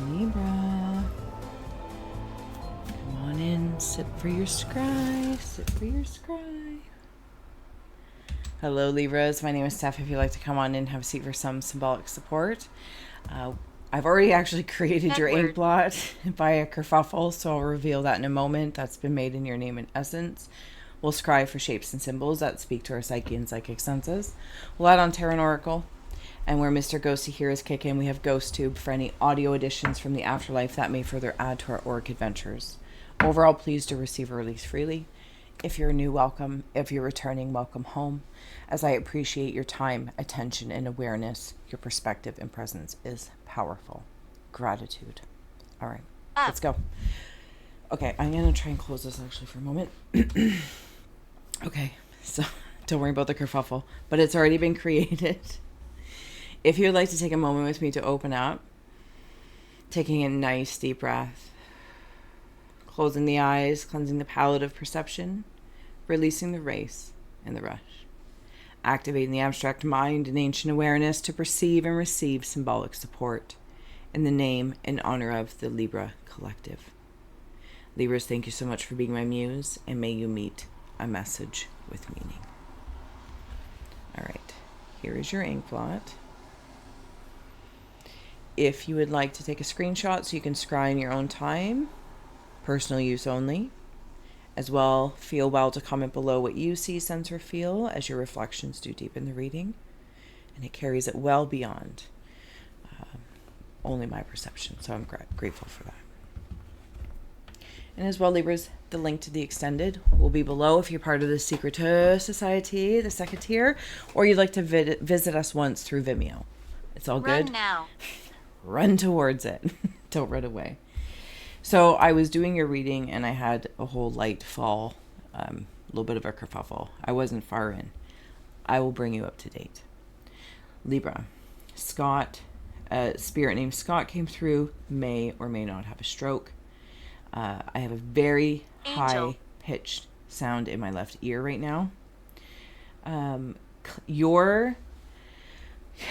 Libra, come on in, sit for your scry, sit for your scry. Hello Libras, my name is Steph. If you'd like to come on in, have a seat for some symbolic support. I've already actually created your ink blot by a kerfuffle, so I'll reveal that in a moment. That's been made in your name and essence. We'll scry for shapes and symbols that speak to our psyche and psychic senses. We'll add on Tarot and Oracle. And where Mr. Ghosty Heroes kick in, we have GhostTube for any audio additions from the afterlife that may further add to our auric adventures. Overall, pleased to receive or release freely. If you're new, welcome. If you're returning, welcome home. As I appreciate your time, attention, and awareness, your perspective and presence is powerful. Gratitude. All right, let's go. Okay, I'm going to try and close this actually for a moment. Okay, so don't worry about the kerfuffle, but it's already been created. If you would like to take a moment with me to open up, taking a nice deep breath, closing the eyes, cleansing the palette of perception, releasing the race and the rush, activating the abstract mind and ancient awareness to perceive and receive symbolic support in the name and honor of the Libra Collective. Libras, thank you so much for being my muse, and may you meet a message with meaning. All right, here is your ink blot. If you would like to take a screenshot so you can scry in your own time, personal use only, as well, feel well to comment below what you see, sense, or feel as your reflections do deepen the reading, and it carries it well beyond only my perception, so I'm grateful for that. And as well, Libras, the link to the extended will be below if you're part of the Secret Society, the second tier, or you'd like to visit us once through Vimeo. It's all good. Run now. Run towards it. Don't run away. So I was doing your reading and I had a whole light fall, a little bit of a kerfuffle. I wasn't far in. I will bring you up to date. Libra, Scott, spirit named Scott came through, may or may not have a stroke. I have a very high-pitched sound in my left ear right now.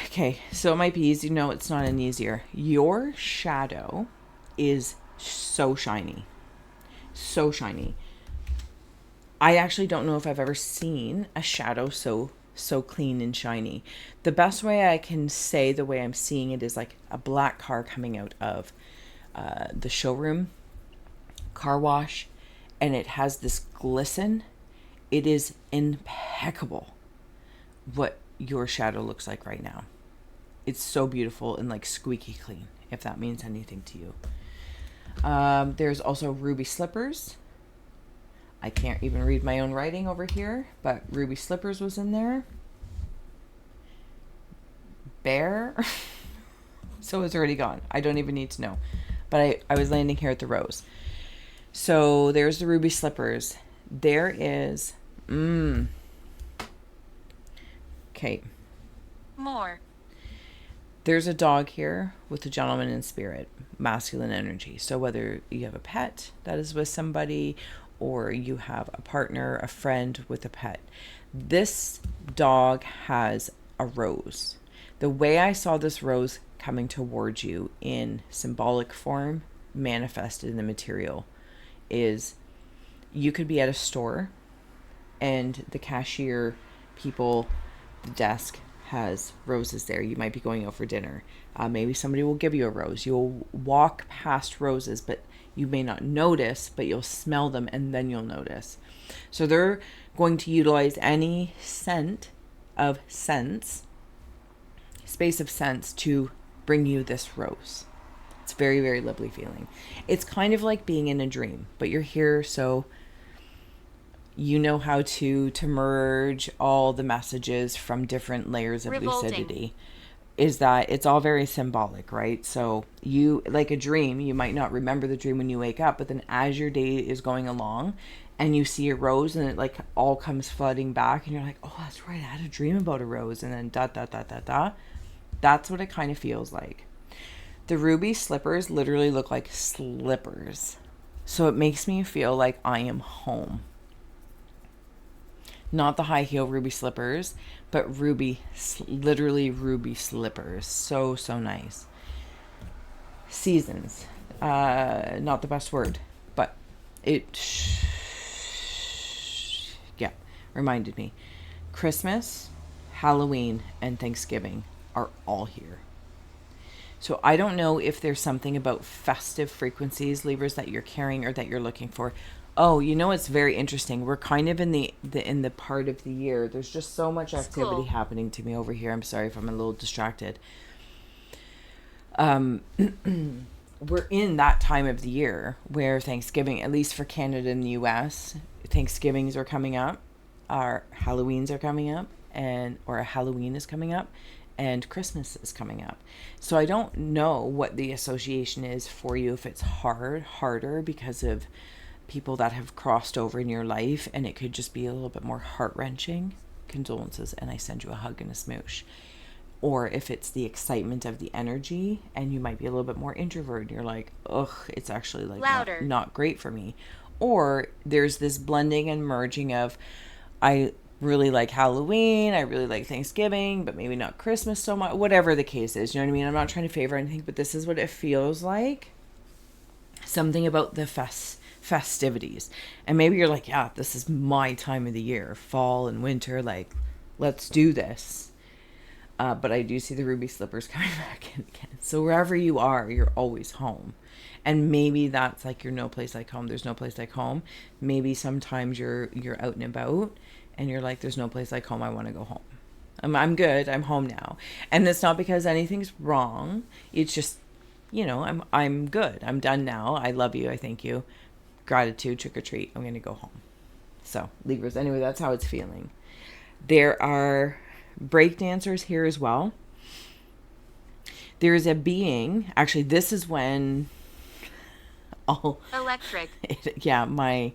Okay, so it might be easy. No, it's not any easier. Your shadow is so shiny. So shiny. I actually don't know if I've ever seen a shadow so clean and shiny. The best way I can say the way I'm seeing it is like a black car coming out of the showroom car wash, and it has this glisten. It is impeccable what your shadow looks like right now. It's so beautiful and like squeaky clean, if that means anything to you. There's also ruby slippers. I can't even read my own writing over here, but ruby slippers was in there. Bear. So it's already gone. I don't even need to know. But I was landing here at the rose. So there's the ruby slippers. There is okay. More. There's a dog here with a gentleman in spirit, masculine energy. So whether you have a pet that is with somebody or you have a partner, a friend with a pet, this dog has a rose. The way I saw this rose coming towards you in symbolic form, manifested in the material, is you could be at a store and the cashier people, the desk has roses there. You might be going out for dinner. Maybe somebody will give you a rose. You'll walk past roses, but you may not notice, but you'll smell them and then you'll notice. So they're going to utilize any space of sense to bring you this rose. It's very, very lovely feeling. It's kind of like being in a dream, but you're here, so you know how to merge all the messages from different layers of lucidity. Is that it's all very symbolic, right? So you, like a dream, you might not remember the dream when you wake up, but then as your day is going along and you see a rose and it like all comes flooding back and you're like, oh, that's right, I had a dream about a rose, and then that's what it kind of feels like. The ruby slippers literally look like slippers. So it makes me feel like I am home. Not the high heel ruby slippers, but literally ruby slippers. So nice. seasons. Not the best word, but it, yeah, reminded me. Christmas, Halloween, and Thanksgiving are all here. So I don't know if there's something about festive frequencies, Libras, that you're carrying or that you're looking for. Oh, you know, it's very interesting. We're kind of in the part of the year. There's just so much activity happening to me over here. I'm sorry if I'm a little distracted. We're in that time of the year where Thanksgiving, at least for Canada and the US, Thanksgivings are coming up, our Halloweens are coming up, or a Halloween is coming up, and Christmas is coming up. So I don't know what the association is for you, if it's harder because of people that have crossed over in your life, and it could just be a little bit more heart-wrenching. Condolences, and I send you a hug and a smoosh. Or if it's the excitement of the energy, and you might be a little bit more introverted, you're like, ugh, it's actually like not great for me. Or there's this blending and merging of, I really like Halloween, I really like Thanksgiving, but maybe not Christmas so much, whatever the case is. You know what I mean? I'm not trying to favor anything, but this is what it feels like. Something about the festivities. And maybe you're like, yeah, this is my time of the year, fall and winter, like, let's do this. But I do see the ruby slippers coming back in again. So wherever you are, you're always home. And maybe that's like, you're no place like home. There's no place like home. Maybe sometimes you're out and about and you're like, there's no place like home. I want to go home. I'm good. I'm home now. And it's not because anything's wrong. It's just, you know, I'm good. I'm done now. I love you. I thank you. Gratitude, trick or treat. I'm going to go home. So Libras, anyway, that's how it's feeling. There are break dancers here as well. There is a being, actually this is when all electric, my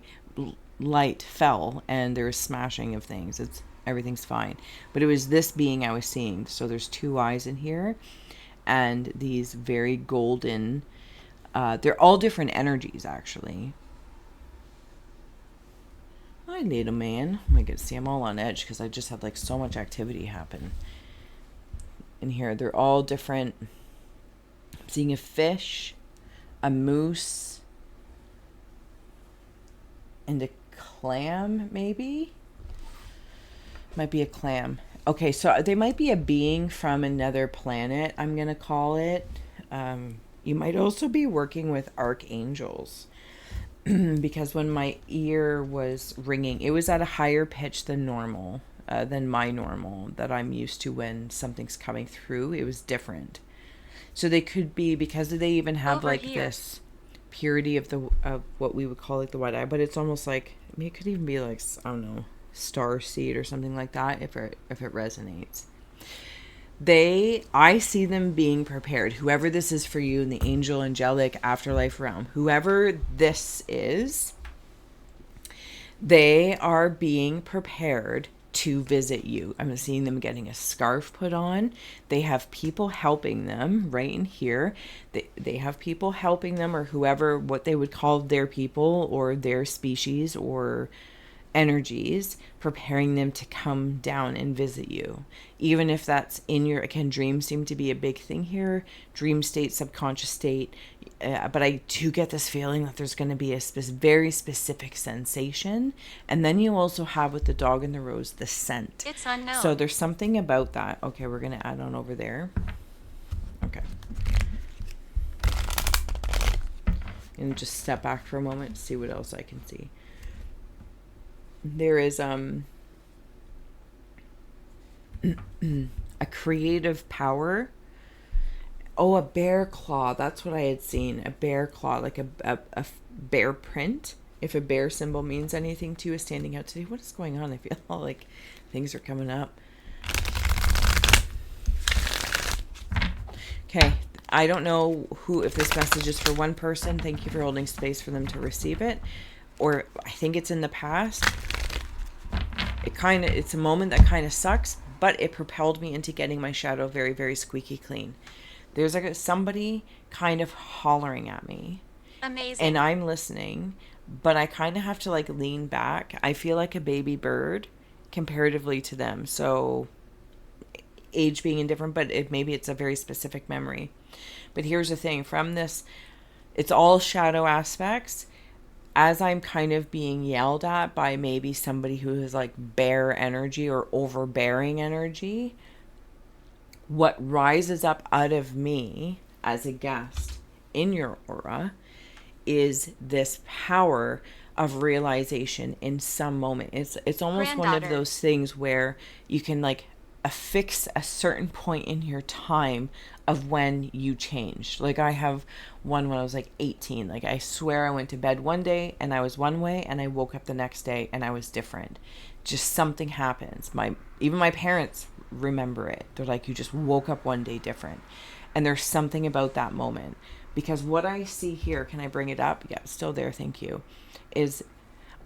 light fell and there was smashing of things. Everything's fine, but it was this being I was seeing. So there's two eyes in here and these very golden, they're all different energies actually. Hi, little man. Oh my goodness, see, I'm all on edge because I just had like so much activity happen in here. They're all different. I'm seeing a fish, a moose, and a clam, maybe? Might be a clam. Okay, so they might be a being from another planet, I'm going to call it. You might also be working with archangels. Because when my ear was ringing, it was at a higher pitch than normal, than my normal that I'm used to when something's coming through. It was different. So they could be, because they even have over like here, this purity of what we would call like the white eye, but it's almost like, I mean, it could even be like, I don't know, star seed or something like that if it resonates. I see them being prepared. Whoever this is for you in the angel, angelic, afterlife realm, whoever this is, they are being prepared to visit you. I'm seeing them getting a scarf put on. They have people helping them right in here. They have people helping them, or whoever, what they would call their people or their species or energies, preparing them to come down and visit you. Even if that's in your, again, dreams seem to be a big thing here. Dream state, subconscious state. But I do get this feeling that there's going to be a very specific sensation. And then you also have with the dog and the rose, the scent. It's unknown. So there's something about that. Okay, we're going to add on over there. Okay. And just step back for a moment to see what else I can see. There is a creative power. Oh, a bear claw. That's what I had seen. A bear claw, like a bear print. If a bear symbol means anything to you, is standing out today. What is going on? I feel like things are coming up. Okay. I don't know if this message is for one person. Thank you for holding space for them to receive it. Or I think it's in the past. It's a moment that kind of sucks, but it propelled me into getting my shadow very, very squeaky clean. There's like somebody kind of hollering at me. Amazing. And I'm listening, but I kind of have to like lean back. I feel like a baby bird comparatively to them. So age being indifferent, but maybe it's a very specific memory. But here's the thing, from this, it's all shadow aspects. As I'm kind of being yelled at by maybe somebody who is like bear energy or overbearing energy, what rises up out of me as a guest in your aura is this power of realization in some moment. It's almost one of those things where you can like affix a certain point in your time of when you changed. Like I have one when I was like 18. Like I swear I went to bed one day and I was one way, and I woke up the next day and I was different. Just something happens. Even my parents remember it. They're like, you just woke up one day different. And there's something about that moment. Because what I see here, can I bring it up? Yeah, it's still there, thank you. Is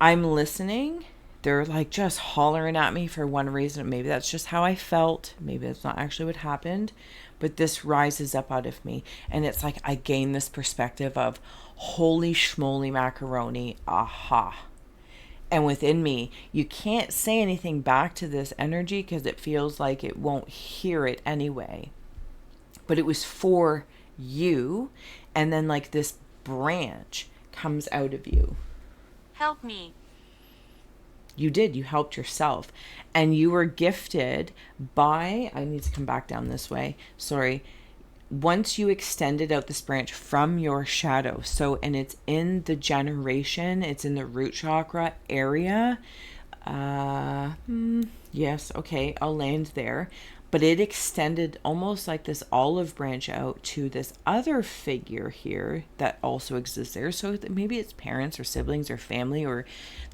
I'm listening. They're like just hollering at me for one reason. Maybe that's just how I felt. Maybe that's not actually what happened. But this rises up out of me. And it's like I gain this perspective of holy schmoly macaroni. Aha. And within me, you can't say anything back to this energy because it feels like it won't hear it anyway. But it was for you, and then like this branch comes out of you. Help me. You did. You helped yourself. And you were gifted by, I need to come back down this way. Sorry. Once you extended out this branch from your shadow. So, and it's in the generation, it's in the root chakra area. Yes. Okay. I'll land there. But it extended almost like this olive branch out to this other figure here that also exists there. So maybe it's parents or siblings or family or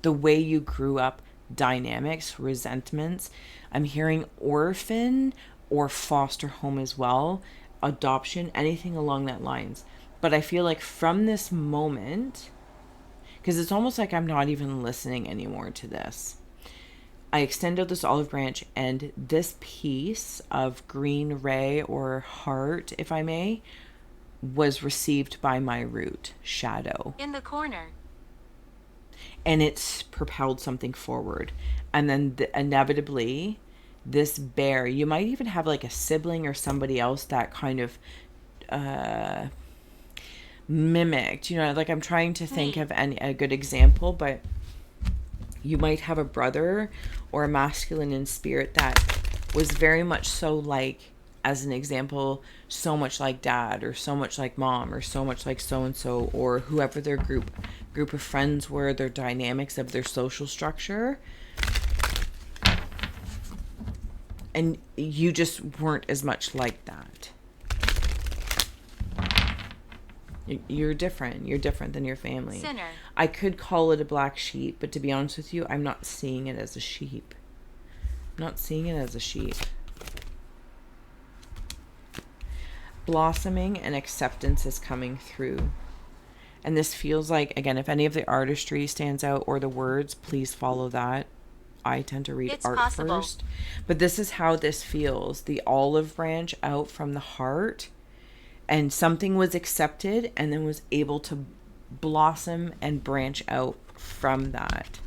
the way you grew up, dynamics, resentments. I'm hearing orphan or foster home as well, adoption, anything along that lines. But I feel like from this moment, because it's almost like I'm not even listening anymore to this, I extend out this olive branch, and this piece of green ray or heart, if I may, was received by my root shadow. In the corner. And it's propelled something forward. And then inevitably, this bear, you might even have like a sibling or somebody else that kind of mimicked, you know, like I'm trying to think of a good example, but you might have a brother or a masculine in spirit that was very much so like, as an example, so much like dad or so much like mom or so much like so-and-so or whoever their group of friends were, their dynamics of their social structure. And you just weren't as much like that. You're different. You're different than your family. Sinner. I could call it a black sheep, but to be honest with you, I'm not seeing it as a sheep. I'm not seeing it as a sheep. Blossoming and acceptance is coming through. And this feels like, again, if any of the artistry stands out or the words, please follow that. I tend to read art first. But this is how this feels. The olive branch out from the heart. And something was accepted and then was able to blossom and branch out from that.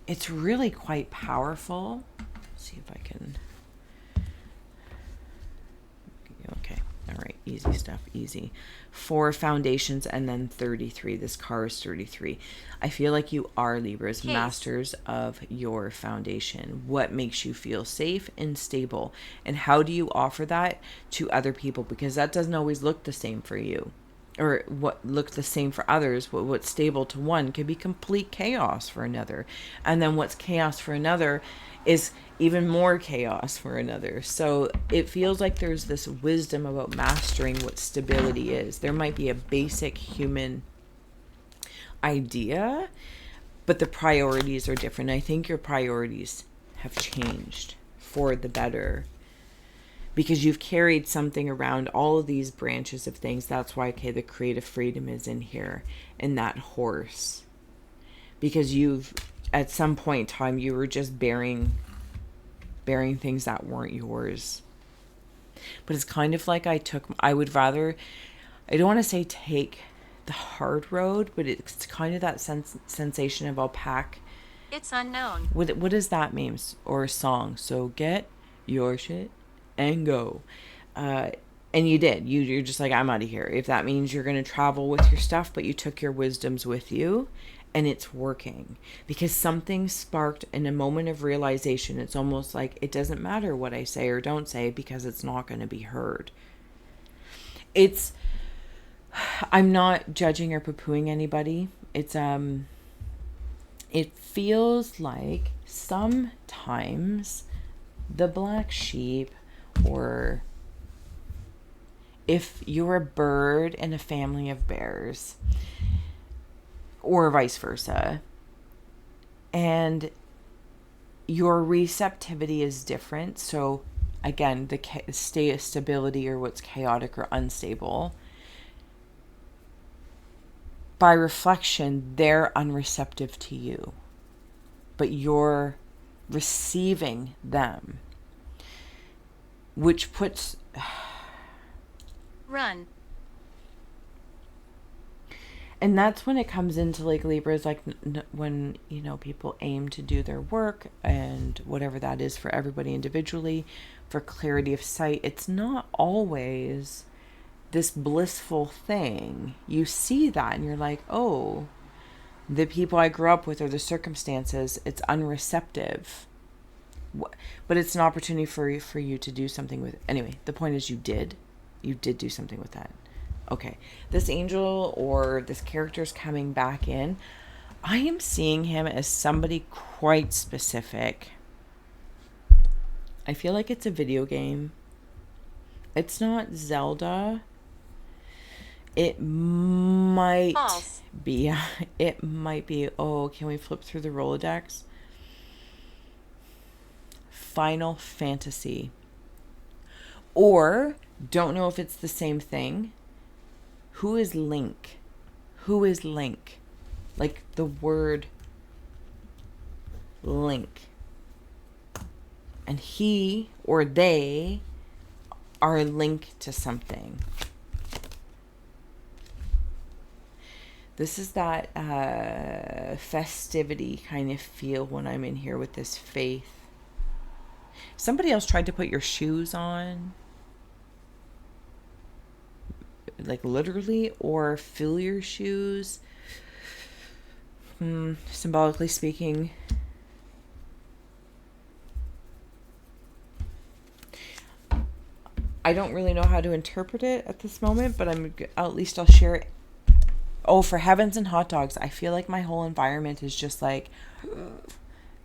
It's really quite powerful. Let's see if I can. Okay. All right. Easy stuff. Easy. 4 foundations and then 33. This car is 33. I feel like you are Libras, masters of your foundation. What makes you feel safe and stable? And how do you offer that to other people? Because that doesn't always look the same for you. Or what looks the same for others. What's stable to one could be complete chaos for another. And then what's chaos for another is even more chaos for another. So it feels like there's this wisdom about mastering what stability is. There might be a basic human idea, but the priorities are different. I think your priorities have changed for the better because you've carried something around all of these branches of things. That's why, okay, the creative freedom is in here, in that horse, because you've, at some point in time, you were just bearing things that weren't yours. But it's kind of like I would rather, I don't want to say take the hard road, but it's kind of that sensation of alpaca. It's unknown. What does that mean? Or a song. So get your shit and go. And you did. You're just like, I'm out of here. If that means you're going to travel with your stuff, but you took your wisdoms with you, and it's working. Because something sparked in a moment of realization. It's almost like it doesn't matter what I say or don't say because it's not going to be heard. I'm not judging or poo-pooing anybody. It feels like sometimes the black sheep, or if you're a bird in a family of bears, or vice versa, and your receptivity is different. So again, the state of stability, or what's chaotic or unstable, by reflection, they're unreceptive to you, but you're receiving them, which puts... Run. And that's when it comes into like Libras, like when, people aim to do their work and whatever that is for everybody individually, for clarity of sight. It's not always this blissful thing. You see that and you're like, oh, the people I grew up with or the circumstances, it's unreceptive. But it's an opportunity for you to do something with it. Anyway, the point is you did do something with that. Okay, this angel or this character is coming back in. I am seeing him as somebody quite specific. I feel like it's a video game. It's not Zelda. It might False. be. It might be. Oh, can we flip through the Rolodex? Final Fantasy. Or, don't know if it's the same thing. Who is Link? Who is Link? Like the word link. And he or they are linked to something. This is that festivity kind of feel when I'm in here with this faith. Somebody else tried to put your shoes on, like literally, or fill your shoes, symbolically speaking. I don't really know how to interpret it at this moment, but at least I'll share it. Oh, for heavens and hot dogs, I feel like my whole environment is just like,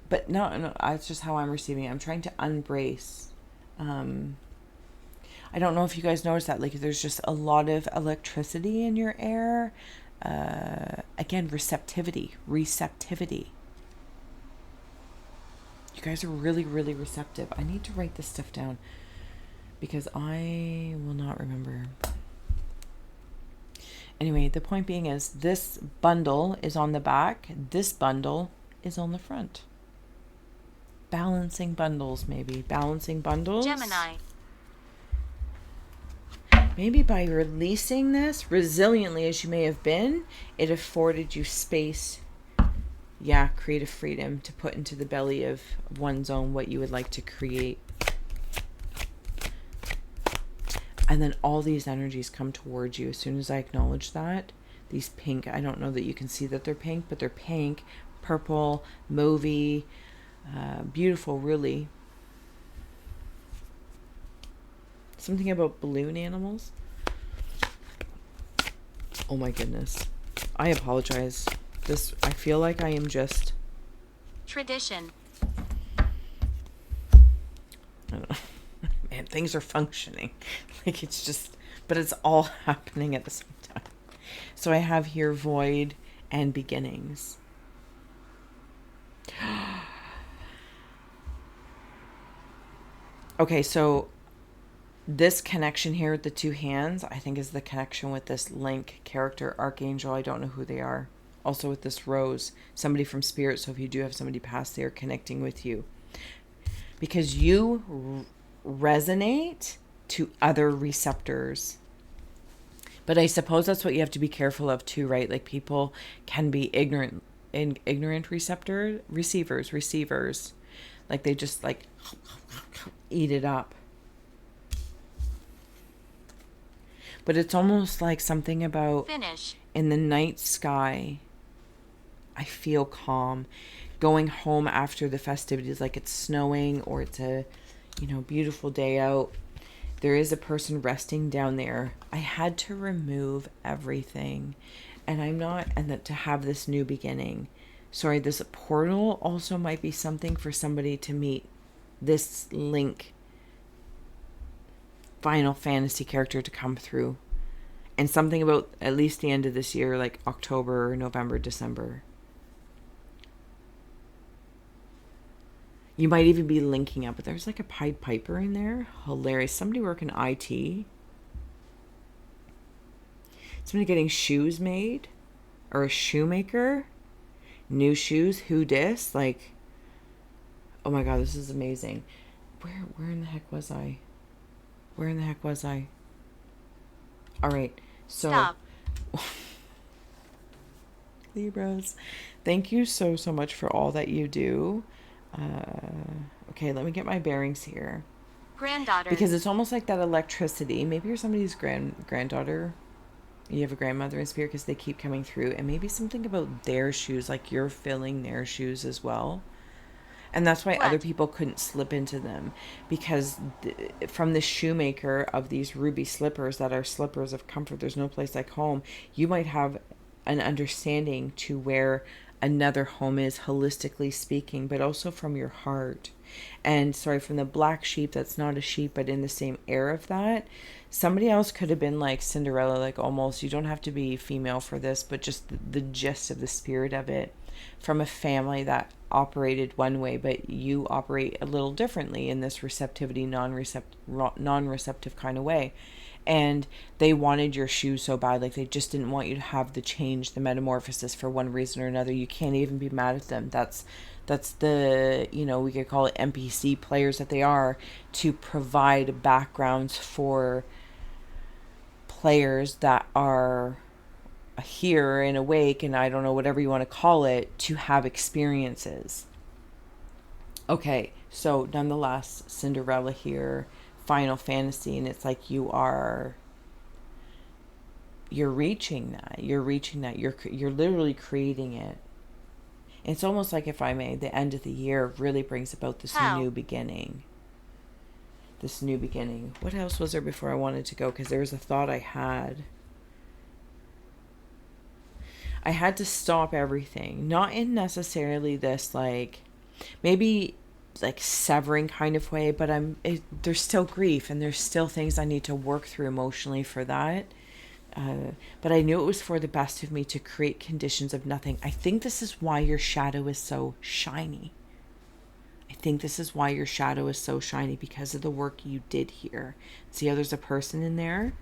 but no, it's just how I'm receiving it. I'm trying to unbrace. I don't know if you guys noticed that, like there's just a lot of electricity in your air. Again, receptivity. You guys are really, really receptive. I need to write this stuff down because I will not remember. Anyway, the point being is this bundle is on the back. This bundle is on the front. Balancing bundles, maybe. Balancing bundles. Gemini. Maybe by releasing this, resiliently as you may have been, it afforded you space, creative freedom to put into the belly of one's own what you would like to create. And then all these energies come towards you. As soon as I acknowledge that, these pink, I don't know that you can see that they're pink, but they're pink, purple, mauvey, beautiful, really. Something about balloon animals. Oh my goodness. I apologize. I feel like I am just... Tradition. I don't know. Man, things are functioning. Like it's just... But it's all happening at the same time. So I have here void and beginnings. Okay, so... This connection here with the two hands, I think is the connection with this Link character, Archangel. I don't know who they are. Also with this rose, somebody from spirit. So if you do have somebody past, they are connecting with you. Because you resonate to other receptors. But I suppose that's what you have to be careful of too, right? Like people can be ignorant receivers. Like they just like eat it up. But it's almost like something about Finish. in the night sky, I feel calm. Going home after the festivities, like it's snowing or it's a, beautiful day out. There is a person resting down there. I had to remove everything. And that to have this new beginning. Sorry, this portal also might be something for somebody to meet this Link Final Fantasy character to come through. And something about at least the end of this year, like October, November, December. You might even be linking up. But there's like a Pied Piper in there. Hilarious. Somebody working IT. Somebody getting shoes made. Or a shoemaker. New shoes. Who dis? Like, oh my god, this is amazing. Where in the heck was I? Where in the heck was I? Alright, so... Stop. Libras, thank you so much for all that you do. Okay, let me get my bearings here. Granddaughter. Because it's almost like that electricity. Maybe you're somebody's granddaughter. You have a grandmother in spirit because they keep coming through. And maybe something about their shoes, like you're filling their shoes as well. And that's why other people couldn't slip into them. Because from the shoemaker of these ruby slippers that are slippers of comfort, there's no place like home, you might have an understanding to where another home is, holistically speaking, but also from your heart. And sorry, from the black sheep, that's not a sheep, but in the same air of that, somebody else could have been like Cinderella, like almost, you don't have to be female for this, but just the gist of the spirit of it, from a family that operated one way, but you operate a little differently in this receptivity, non-receptive kind of way. And they wanted your shoes so bad, like they just didn't want you to have the change, the metamorphosis for one reason or another. You can't even be mad at them. That's the, we could call it NPC players that they are, to provide backgrounds for players that are here and awake, and I don't know, whatever you want to call it, to have experiences. Okay, so nonetheless, Cinderella here, Final Fantasy, and it's like you're reaching that. You're literally creating it. It's almost like, if I may, the end of the year really brings about this new beginning. This new beginning. What else was there before I wanted to go? Because there was a thought I had. I had to stop everything. Not in necessarily this, like, maybe like severing kind of way, but there's still grief and there's still things I need to work through emotionally for that. But I knew it was for the best of me to create conditions of nothing. I think this is why your shadow is so shiny. Because of the work you did here. See how there's a person in there?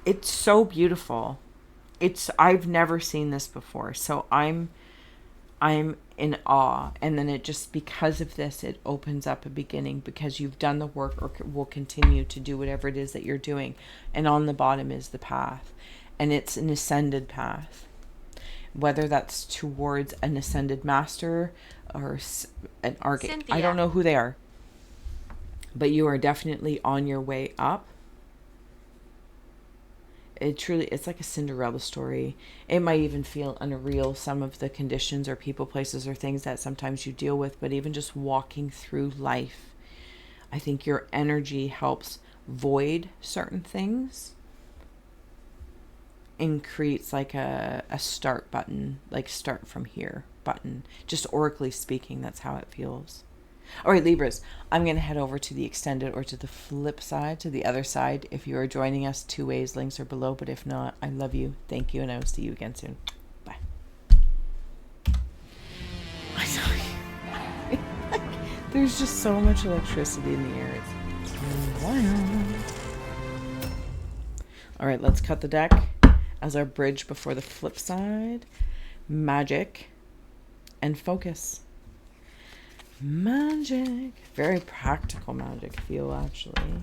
It's so beautiful. I've never seen this before. So I'm in awe. And then it just, because of this, it opens up a beginning, because you've done the work or will continue to do whatever it is that you're doing. And on the bottom is the path. And it's an ascended path. Whether that's towards an ascended master or an archangel. I don't know who they are. But you are definitely on your way up. It's like a Cinderella story. It might even feel unreal, some of the conditions or people, places, or things that sometimes you deal with, but even just walking through life, I think your energy helps void certain things and creates like a start button, like start from here button. Just oracally speaking, that's how it feels. All right, Libras, I'm going to head over to the extended, or to the flip side, to the other side. If you are joining us, two ways, links are below. But if not, I love you. Thank you. And I will see you again soon. Bye. I'm sorry. There's just so much electricity in the air. It's wild. All right, let's cut the deck as our bridge before the flip side. Magic and focus. Magic. Very practical magic feel, actually.